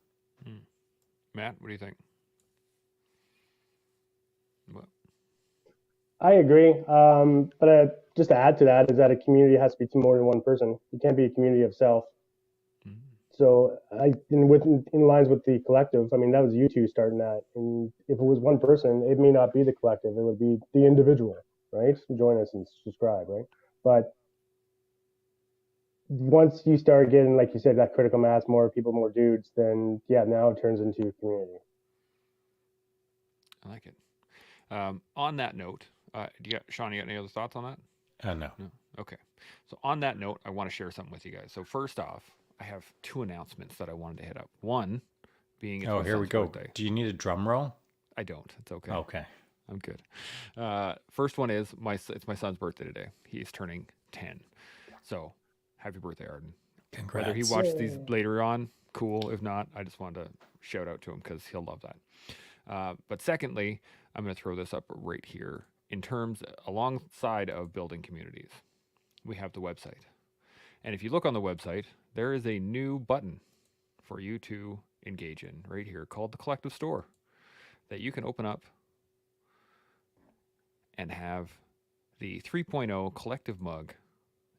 S1: Matt, what do you think? What?
S2: I agree. But just to add to that is that a community has to be more than one person. You can't be a community of self.
S1: Mm.
S2: So in lines with the collective, I mean, that was you two starting that. And if it was one person, it may not be the collective. It would be the individual, right? Join us and subscribe, right? But once you start getting, like you said, that critical mass, more people, more dudes, then yeah, now it turns into a community.
S1: I like it. On that note, Sean, you got any other thoughts on that?
S3: No.
S1: No. Okay. So on that note, I want to share something with you guys. So first off, I have two announcements that I wanted to hit up. One being it's
S3: Oh,
S1: my
S3: here we
S1: son's
S3: go.
S1: birthday.
S3: Do you need a drum roll?
S1: I don't. It's okay.
S3: Okay.
S1: I'm good. First one is it's my son's birthday today. He's turning 10. So happy birthday, Arden.
S3: Congrats.
S1: Whether he watches these
S2: Yay.
S1: later on, cool. If not, I just wanted to shout out to him because he'll love that. But secondly, I'm going to throw this up right here. In terms alongside of building communities, we have the website. And if you look on the website, there is a new button for you to engage in right here called the Collective Store that you can open up and have the 3.0 Collective mug.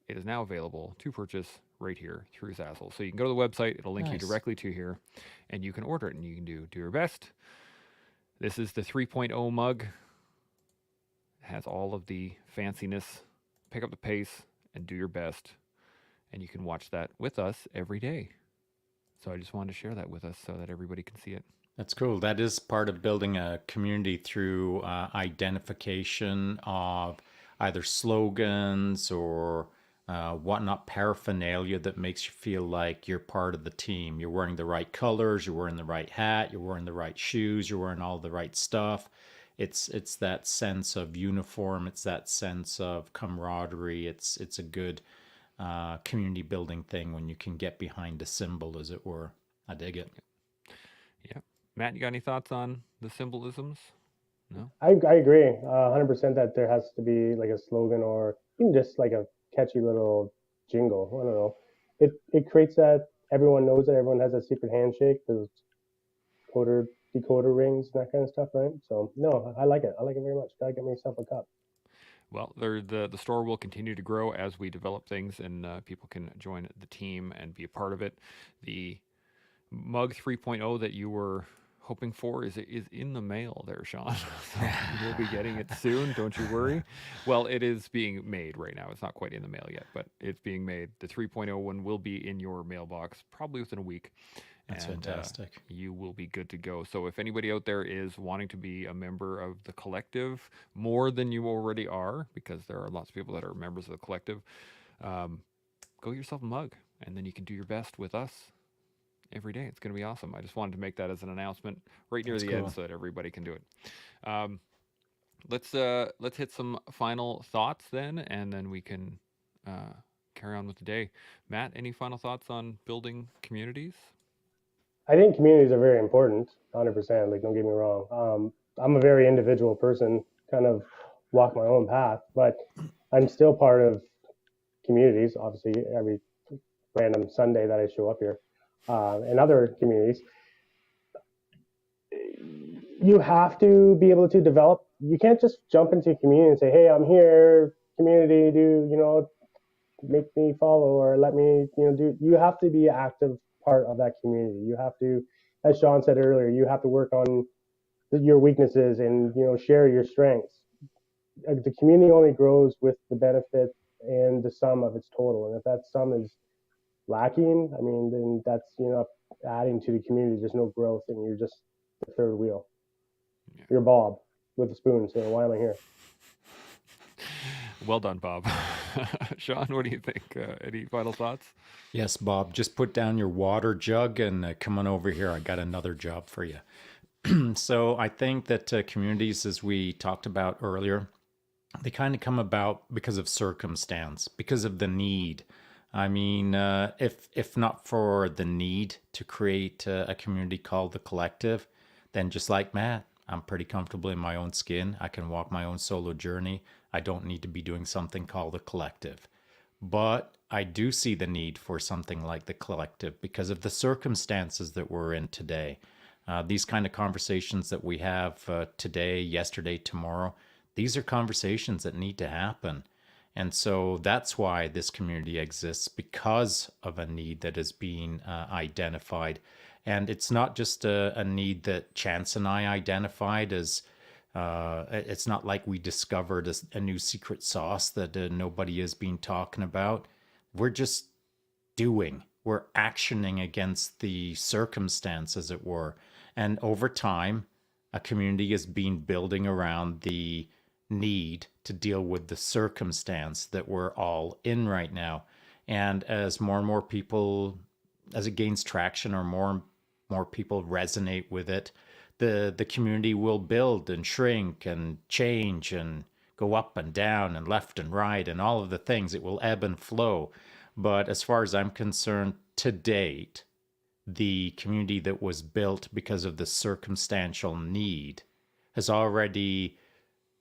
S1: It is now available to purchase right here through Zazzle. So you can go to the website, it'll link you
S3: Nice.
S1: directly to here, and you can order it and you can do your best. This is the 3.0 mug. It has all of the fanciness. Pick up the pace and do your best. And you can watch that with us every day. So I just wanted to share that with us so that everybody can see it.
S3: That's cool. That is part of building a community through identification of either slogans or whatnot paraphernalia that makes you feel like you're part of the team. You're wearing the right colors, you're wearing the right hat, you're wearing the right shoes, you're wearing all the right stuff. It's that sense of uniform. It's that sense of camaraderie. It's a good community building thing when you can get behind a symbol, as it were. I dig it.
S1: Yeah. Matt, you got any thoughts on the symbolisms? No?
S2: I agree 100% that there has to be like a slogan or even just like a catchy little jingle. I don't know. It creates that everyone knows that everyone has a secret handshake, those decoder rings, and that kind of stuff, right? So no, I like it. I like it very much. Gotta get myself a cup.
S1: Well, the store will continue to grow as we develop things and people can join the team and be a part of it. The Mug 3.0 that you were hoping for is in the mail there, Sean. So you'll be getting it soon. Don't you worry. Well, it is being made right now. It's not quite in the mail yet, but it's being made. The 3.0 one will be in your mailbox probably within a week.
S3: That's
S1: And
S3: fantastic.
S1: you will be good to go. So if anybody out there is wanting to be a member of the collective more than you already are, because there are lots of people that are members of the collective, um, go get yourself a mug, and then you can do your best with us every day. It's going to be awesome. I just wanted to make that as an announcement right near
S3: That's
S1: the end
S3: cool.
S1: so that everybody can do it. Um, let's hit some final thoughts then, and then we can carry on with the day. Matt, any final thoughts on building communities?
S2: I think communities are very important, 100%. Like, don't get me wrong. I'm a very individual person, kind of walk my own path, but I'm still part of communities. Obviously, every random Sunday that I show up here, and other communities, you have to be able to develop. You can't just jump into a community and say, "Hey, I'm here, community. Do make me follow or let me do." You have to be an active part of that community. You have to, as Sean said earlier, you have to work on your weaknesses and share your strengths. The community only grows with the benefit and the sum of its total, and if that sum is lacking, I mean, then that's adding to the community. There's no growth, and you're just the third wheel.
S1: Yeah.
S2: You're Bob with a spoon saying, "Why am I here?"
S1: Well done, Bob. Sean, what do you think? Any final thoughts?
S3: Yes, Bob, just put down your water jug and come on over here. I got another job for you. So I think that communities, as we talked about earlier, they kind of come about because of circumstance, because of the need. I mean, if not for the need to create a community called the collective, then just like Matt, I'm pretty comfortable in my own skin. I can walk my own solo journey. I don't need to be doing something called the collective. But I do see the need for something like the collective because of the circumstances that we're in today. These kind of conversations that we have today, yesterday, tomorrow, these are conversations that need to happen. And so that's why this community exists, because of a need that is being identified. And it's not just a need that Chance and I identified as it's not like we discovered a new secret sauce that nobody has been talking about. We're just doing, we're actioning against the circumstance, as it were. And over time, a community is being building around the need to deal with the circumstance that we're all in right now. And as more and more people, as it gains traction or more people resonate with it, the community will build and shrink and change and go up and down and left and right and all of the things. It will ebb and flow. But as far as I'm concerned, to date, the community that was built because of the circumstantial need has already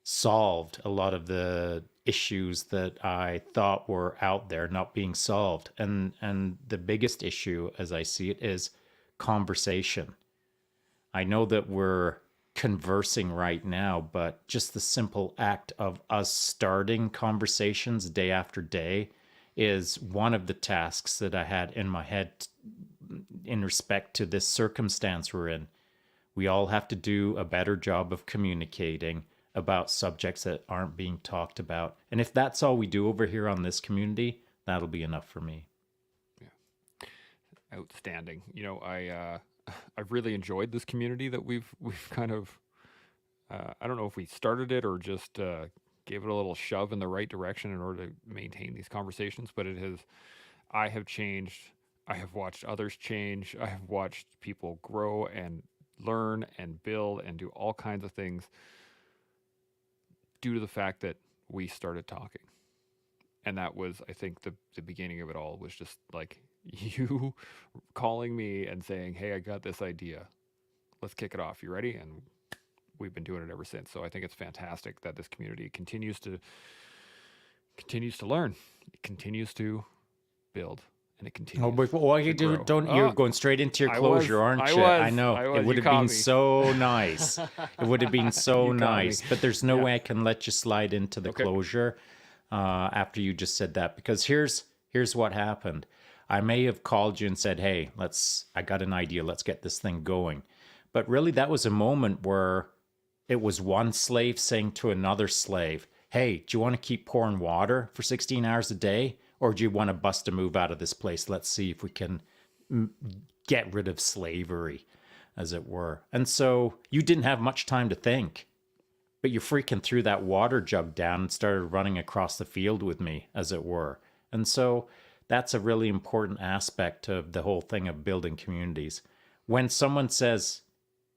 S3: solved a lot of the issues that I thought were out there not being solved. And the biggest issue, as I see it, is conversation. I know that we're conversing right now, but just the simple act of us starting conversations day after day is one of the tasks that I had in my head in respect to this circumstance we're in. We all have to do a better job of communicating about subjects that aren't being talked about. And if that's all we do over here on this community, that'll be enough for me.
S1: Yeah, outstanding. I've really enjoyed this community that we've kind of. I don't know if we started it or just gave it a little shove in the right direction in order to maintain these conversations, but it has. I have changed. I have watched others change. I have watched people grow and learn and build and do all kinds of things due to the fact that we started talking. And that was, I think, the beginning of it all was just like you calling me and saying, "Hey, I got this idea. Let's kick it off. You ready?" And we've been doing it ever since. So I think it's fantastic that this community continues to learn, it continues to build, and it continues.
S3: Oh, but why you
S1: grow.
S3: don't? You're going straight into your
S1: I
S3: closure,
S1: was,
S3: aren't
S1: I
S3: you?
S1: was,
S3: I know.
S1: I was.
S3: It would
S1: You
S3: have
S1: caught
S3: been
S1: me.
S3: so nice. It would have been so
S1: You caught me.
S3: nice. But there's no
S1: Yeah.
S3: way I can let you slide into the
S1: Okay.
S3: closure after you just said that, because here's what happened. I may have called you and said, hey, I got an idea, let's get this thing going. But really, that was a moment where it was one slave saying to another slave, hey, do you want to keep pouring water for 16 hours a day? Or do you want to bust a move out of this place? Let's see if we can get rid of slavery, as it were. And so you didn't have much time to think, but you freaking threw that water jug down and started running across the field with me, as it were. And so that's a really important aspect of the whole thing of building communities. When someone says,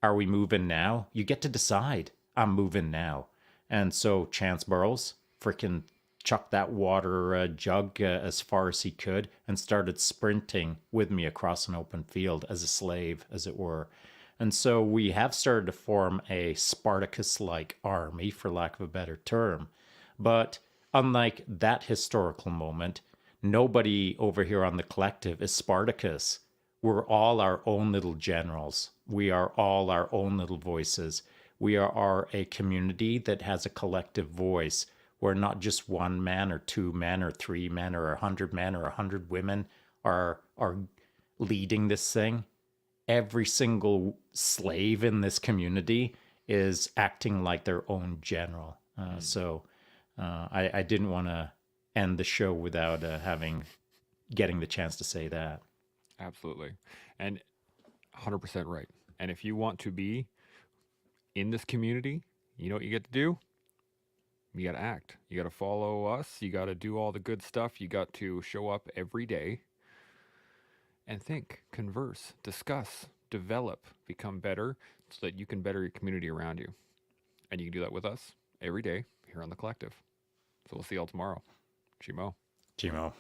S3: are we moving now? You get to decide. I'm moving now. And so Chance Burles freaking chucked that water jug as far as he could and started sprinting with me across an open field as a slave, as it were. And so we have started to form a Spartacus-like army, for lack of a better term. But unlike that historical moment, nobody over here on the collective is Spartacus. We're all our own little generals. We are all our own little voices. We are a community that has a collective voice where not just one man or two men or three men or 100 men or 100 women are leading this thing. Every single slave in this community is acting like their own general. So I didn't want to end the show without getting the chance to say that.
S1: Absolutely. And 100% right. And if you want to be in this community, you know what you get to do? You got to act. You got to follow us. You got to do all the good stuff. You got to show up every day and think, converse, discuss, develop, become better so that you can better your community around you. And you can do that with us every day here on The Collective. So we'll see y'all tomorrow. Chimo.
S3: Chimo.